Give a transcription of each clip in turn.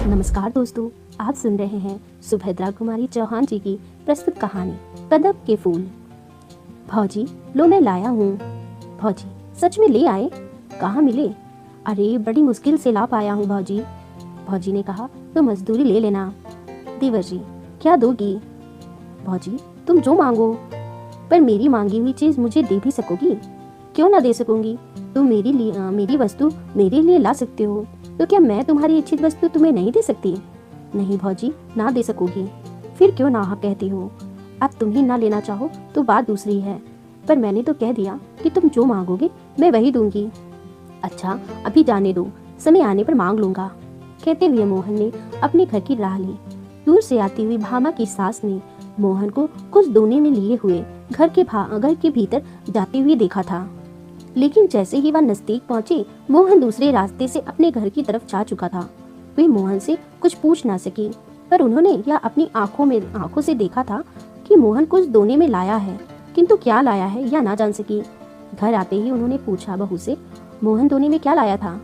नमस्कार दोस्तों, आप सुन रहे हैं सुभद्रा कुमारी चौहान जी की प्रस्तुत कहानी कदम के फूल। भौजी, लो मैं लाया हूँ। भौजी, सच में ले आए? कहाँ मिले? अरे बड़ी मुश्किल से ला पाया हूँ भौजी। भौजी ने कहा, तो मजदूरी ले लेना। देवर जी, क्या दोगी? भौजी, तुम जो मांगो, पर मेरी मांगी हुई चीज मुझे दे भी सकोगी? क्यों ना दे सकूंगी, तुम मेरी वस्तु मेरे लिए ला सकते हो, तो क्या मैं तुम्हारी इच्छित वस्तु तुम्हें नहीं दे सकती? नहीं भौजी, ना दे सकोगी। फिर क्यों ना कहती हो? अब तुम ही ना लेना चाहो तो बात दूसरी है, पर मैंने तो कह दिया कि तुम जो मांगोगे मैं वही दूंगी। अच्छा, अभी जाने दो, समय आने पर मांग लूंगा। कहते हुए मोहन ने अपने घर की राह ली। दूर से आती हुई भामा की सास ने मोहन को कुछ दोने में लिए हुए घर के भीतर जाते हुए देखा था, लेकिन जैसे ही वह नजदीक पहुंचे, मोहन दूसरे रास्ते से अपने घर की तरफ जा चुका था। वे मोहन से कुछ पूछ ना सकी, पर उन्होंने यह अपनी आंखों से देखा था कि मोहन कुछ दोने में लाया है, किंतु क्या लाया है यह ना जान सकी। घर आते ही उन्होंने पूछा बहू से, मोहन दोने में क्या लाया था?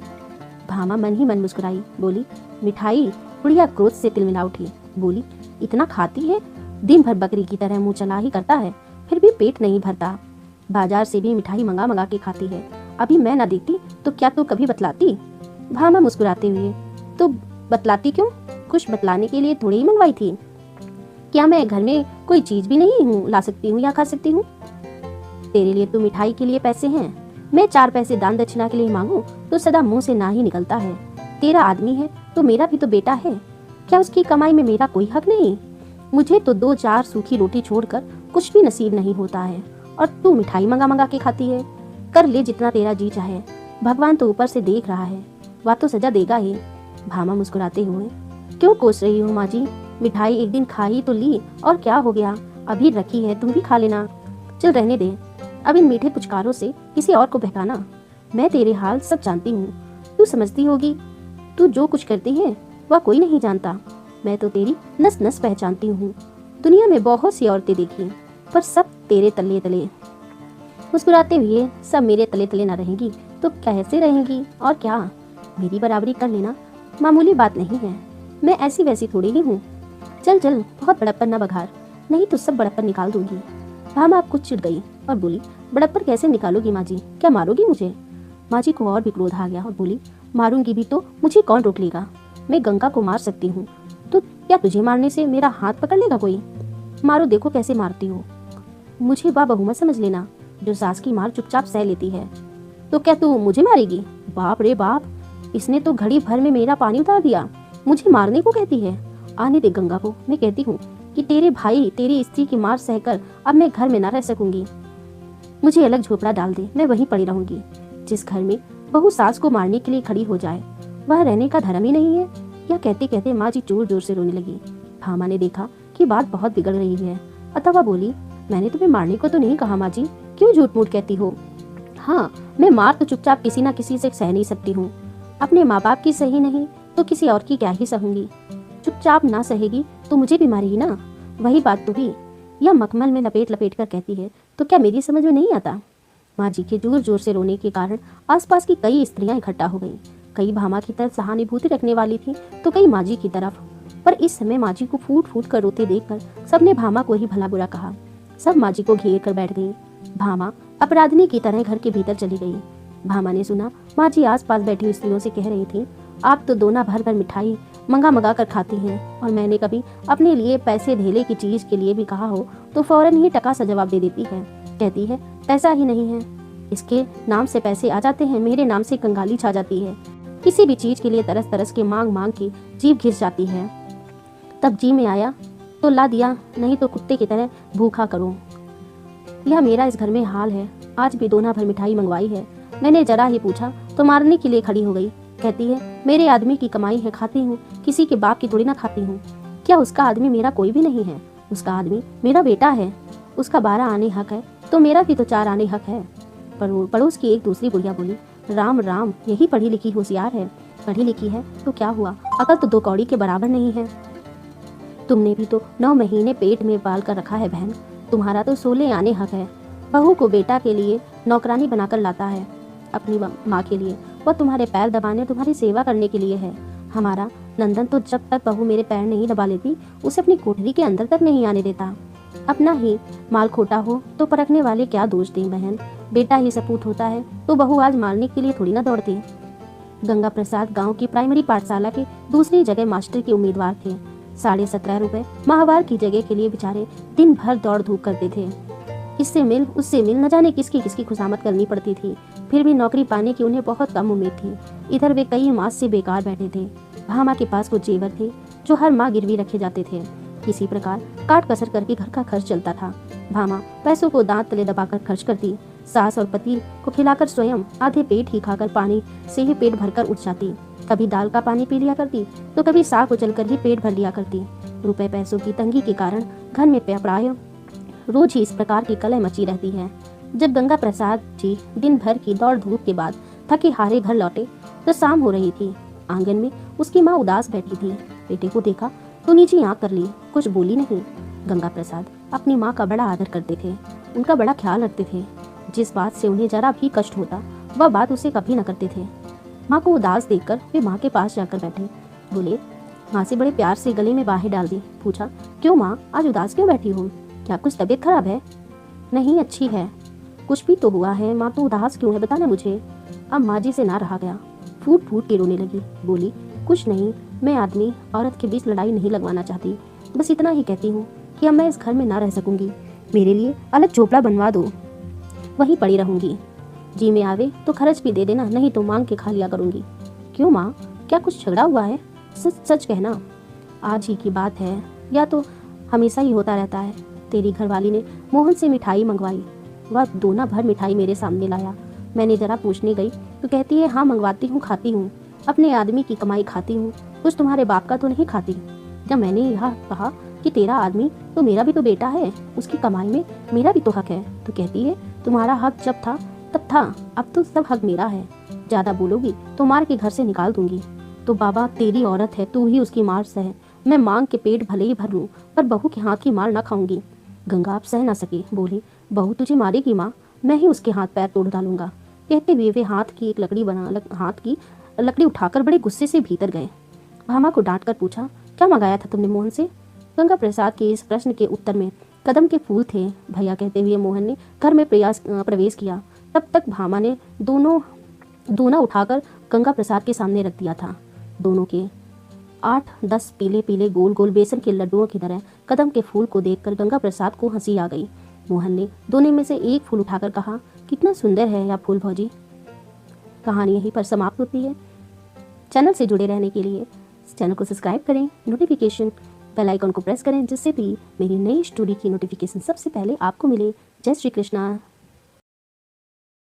भामा मन ही मन मुस्कुराई, बोली, मिठाई। बुढ़िया क्रोध से तिलमिला उठी, बोली, इतना खाती है, दिन भर बकरी की तरह मुंह चला ही करता है, फिर भी पेट नहीं भरता। बाजार से भी मिठाई मंगा के खाती है। अभी मैं ना देती तो क्या तू कभी बतलाती? भामा मुस्कुराते हुए, तो बतलाती क्यों? कुछ बतलाने के लिए थोड़ी ही मंगवाई थी। क्या मैं घर में कोई चीज भी नहीं हूँ ला सकती हूँ या खा सकती हूँ? तेरे लिए तो मिठाई के लिए पैसे हैं, मैं 4 पैसे दान दक्षिणा के लिए मांगू तो सदा मुंह से ना ही निकलता है। तेरा आदमी है तो मेरा भी तो बेटा है, क्या उसकी कमाई में मेरा कोई हक नहीं? मुझे तो 2-4 सूखी रोटी छोड़कर कुछ भी नसीब नहीं होता है, और तू मिठाई मंगा के खाती है। कर ले जितना तेरा जी चाहे, भगवान तो ऊपर से देख रहा है, वह तो सजा देगा ही। भामा मुस्कुराते हुए, क्यों कोस रही हो माँ जी? मिठाई एक दिन खाई तो ली, और क्या हो गया, अभी रखी है, तुम भी खा लेना। चल रहने दे, अब इन मीठे पुचकारों से किसी और को बहकाना। मैं तेरे हाल सब जानती हूँ, तू समझती होगी। तू जो कुछ करती है वह कोई नहीं जानता, मैं तो तेरी नस नस पहचानती हूँ। दुनिया में बहुत सी औरतें देखी, पर सब तेरे तले तले। मुस्कुराते हुए, सब मेरे तले तले ना रहेंगी तो कैसे रहेंगी? और क्या, मेरी बराबरी कर लेना, मामूली बात नहीं है, मैं ऐसी वैसी थोड़ी ही हूँ। चल चल, बहुत बड़प्पन ना बघार, नहीं तो सब बड़प्पन निकाल दूंगी। भामा आप कुछ चिढ़ गई और बोली, बड़प्पन कैसे निकालोगी माँ जी, क्या मारोगी मुझे? माँ जी को और भी क्रोध आ गया और बोली, मारूंगी भी तो मुझे कौन रोक लेगा? मैं गंगा को मार सकती हूँ, तो क्या तुझे मारने से मेरा हाथ पकड़ लेगा कोई? मारो, देखो कैसे मारती हो। मुझे बा बहु मत समझ लेना, जो सास की मार चुपचाप सह लेती है। तो क्या तू मुझे मारेगी? बाप रे बाप, इसने तो घड़ी भर में मेरा पानी उतार दिया, मुझे मारने को कहती है। आने दे गंगा को, मैं कहती हूँ कि तेरे भाई तेरी स्त्री की मार सहकर अब मैं घर में ना रह सकूंगी। मुझे अलग झोपड़ा डाल दे, मैं वहीं पड़ी रहूंगी। जिस घर में बहू सास को मारने के लिए खड़ी हो जाए, वह रहने का धर्म ही नहीं है। यह कहते कहते माँ जी जोर जोर से रोने लगी। भामा ने देखा कि बात बहुत बिगड़ रही है, अतः वह बोली, मैंने तुम्हें मारने को तो नहीं कहा माँ जी, क्यों झूठ मूठ कहती हो? हाँ, मैं मार तो चुपचाप किसी ना किसी से सह नहीं सकती हूँ, अपने माँ बाप की सही नहीं तो किसी और की क्या ही सहूंगी। चुपचाप ना सहेगी तो मुझे भी मारेगी ना, वही बात तो हुई। यह मखमल में लपेट लपेट कर कहती है, तो क्या मेरी समझ में नहीं आता? माँ जी के जोर जोर से रोने के कारण आसपास की कई स्त्रियां इकट्ठा हो गईं। कई भामा की तरफ सहानुभूति रखने वाली थी तो कई माँ जी की तरफ, पर इस समय माँ जी को फूट फूट कर रोते देखकर सबने भामा को ही भला बुरा कहा। सब माँ जी को घेर कर बैठ गई। भामा अपराधिनी की तरह घर के भीतर चली गई। भामा ने सुना माँ जी आसपास बैठी स्त्रियों से कह रही थी, आप तो दोना भर भर मिठाई मंगा कर खाती हैं, और मैंने कभी अपने लिए पैसे धेले की चीज के लिए भी कहा हो तो फौरन ही टका सा जवाब दे देती है। कहती है पैसा ही नहीं है, इसके नाम से पैसे आ जाते हैं, मेरे नाम से कंगाली छा जाती है। किसी भी चीज के लिए तरस तरस के मांग मांग के जीभ घिस जाती है। तब जी में आया तो ला दिया, नहीं तो कुत्ते की तरह भूखा करो। यह मेरा इस घर में हाल है। आज भी दोना भर मिठाई मंगवाई है, मैंने जरा ही पूछा तो मारने के लिए खड़ी हो गई। कहती है मेरे आदमी की कमाई है, खाती हूँ, किसी के बाप की थोड़ी ना खाती हूँ। क्या उसका आदमी मेरा कोई भी नहीं है? उसका आदमी मेरा बेटा है, उसका 12 आने हक है तो मेरा भी तो 4 आने हक है। पड़ोस की एक दूसरी बुढ़िया बोली, राम राम, यही पढ़ी लिखी होशियार है। पढ़ी लिखी है तो क्या हुआ, अकल तो 2 कौड़ी के बराबर नहीं है। तुमने भी तो 9 महीने पेट में पाल कर रखा है बहन, तुम्हारा तो 16 आने हक है। बहू को बेटा के लिए नौकरानी बनाकर लाता है, अपनी माँ के लिए, वह तुम्हारे पैर दबाने और तुम्हारी सेवा करने के लिए है। हमारा नंदन तो जब तक बहू मेरे पैर नहीं दबा लेती उसे अपनी कोठरी के अंदर तक नहीं आने देता। अपना ही माल खोटा हो तो परखने वाले क्या दोष दें बहन। बेटा ही सपूत होता है तो बहू आज मारने के लिए थोड़ी ना दौड़ती। गंगा प्रसाद गांव की प्राइमरी पाठशाला के दूसरी जगह मास्टर के उम्मीदवार थे। 17.5 रुपए माहवार की जगह के लिए बेचारे दिन भर दौड़ धूप करते थे। इससे मिल उससे मिल न जाने किसकी किसकी खुशामद करनी पड़ती थी। फिर भी नौकरी पाने की उन्हें बहुत कम उम्मीद थी। इधर वे कई मास से बेकार बैठे थे। भामा के पास कुछ जेवर थे जो हर माह गिरवी रखे जाते थे। किसी प्रकार काट कसर करके घर का खर्च चलता था। भामा पैसों को दांत तले दबाकर खर्च करती। सास और पति को खिलाकर स्वयं आधे पेट ही खाकर पानी से ही पेट भरकर उठ जाती। कभी दाल का पानी पी लिया करती तो कभी साग उचलकर ही पेट भर लिया करती। रुपए पैसों की तंगी के कारण घर में प्राय रोज ही इस प्रकार की कलह मची रहती है। जब गंगा प्रसाद जी दिन भर की दौड़ धूप के बाद थके हारे घर लौटे तो शाम हो रही थी। आंगन में उसकी माँ उदास बैठी थी। बेटे को देखा तो नीचे आंख कर ली, कुछ बोली नहीं। गंगा प्रसाद अपनी माँ का बड़ा आदर करते थे, उनका बड़ा ख्याल रखते थे। जिस बात से उन्हें जरा भी कष्ट होता वह बात उसे कभी न करते थे। माँ को उदास देखकर वे माँ के पास जाकर बैठे। बोले, माँ से बड़े प्यार से गले में बाहें डाल दी। पूछा, क्यों माँ, आज उदास क्यों बैठी हो? क्या कुछ तबीयत खराब है? नहीं, अच्छी है। कुछ भी तो हुआ है माँ, तो उदास क्यों है, बताना मुझे। अब माँ जी से ना रहा गया, फूट फूट के रोने लगी। बोली, कुछ नहीं, मैं आदमी औरत के बीच लड़ाई नहीं लगवाना चाहती। बस इतना ही कहती हूँ कि अब मैं इस घर में ना रह सकूंगी। मेरे लिए अलग झोपड़ा बनवा दो, वहीं पड़ी रहूंगी। जी में आवे तो खर्च भी दे देना, नहीं तो मांग के खा लिया करूंगी। क्यों माँ, क्या कुछ झगड़ा हुआ है? सच सच कहना। आज ही की बात है या तो हमेशा ही होता रहता है। तेरी घरवाली ने मोहन से मिठाई मंगवाई, वह दोना भर मिठाई मेरे सामने लाया। मैंने जरा पूछने गई तो कहती है, हाँ मंगवाती हूँ, खाती हूँ, अपने आदमी की कमाई खाती हूँ, कुछ तुम्हारे बाप का तो नहीं खाती। जब मैंने यह कहा कि तेरा आदमी तो मेरा भी तो बेटा है, उसकी कमाई में मेरा भी तो हक है, तो कहती है, तुम्हारा हक जब था तब था, अब तो सब हक मेरा है। ज्यादा बोलोगी तो मार के घर से निकाल दूंगी। तो बाबा, तेरी औरत है, तू ही उसकी मार सह। मैं मांग के पेट भले ही भर लूं, पर बहू के हाथ की मार ना खाऊंगी। गंगा अब सह ना सकी, बोली, बहू तुझे मारेगी माँ, मैं ही उसके हाथ पैर तोड़ डालूंगा। कहते हुए वे हाथ की लकड़ी उठाकर बड़े गुस्से से भीतर गए। भामा को डांट कर पूछा, क्या मंगाया था तुमने मोहन से? गंगा प्रसाद के इस प्रश्न के उत्तर में कदम के फूल थे। भैया कहते हुए मोहन ने घर में प्रवेश किया। तब तक भामा ने दोना उठाकर गंगा प्रसाद के सामने रख दिया था। दोनों के 8-10 पीले पीले गोल गोल बेसन के लड्डुओं की तरह कदम के फूल को देखकर गंगा प्रसाद को हंसी आ गई। मोहन ने दोने में से एक फूल उठाकर कहा, कितना सुंदर है यह फूल भौजी। कहानी यहीं पर समाप्त होती है। चैनल से जुड़े रहने के लिए चैनल को सब्सक्राइब करें, नोटिफिकेशन बेल आइकन को प्रेस करें, जिससे भी मेरी नई स्टोरी की नोटिफिकेशन सबसे पहले आपको मिले। जय श्री कृष्णा।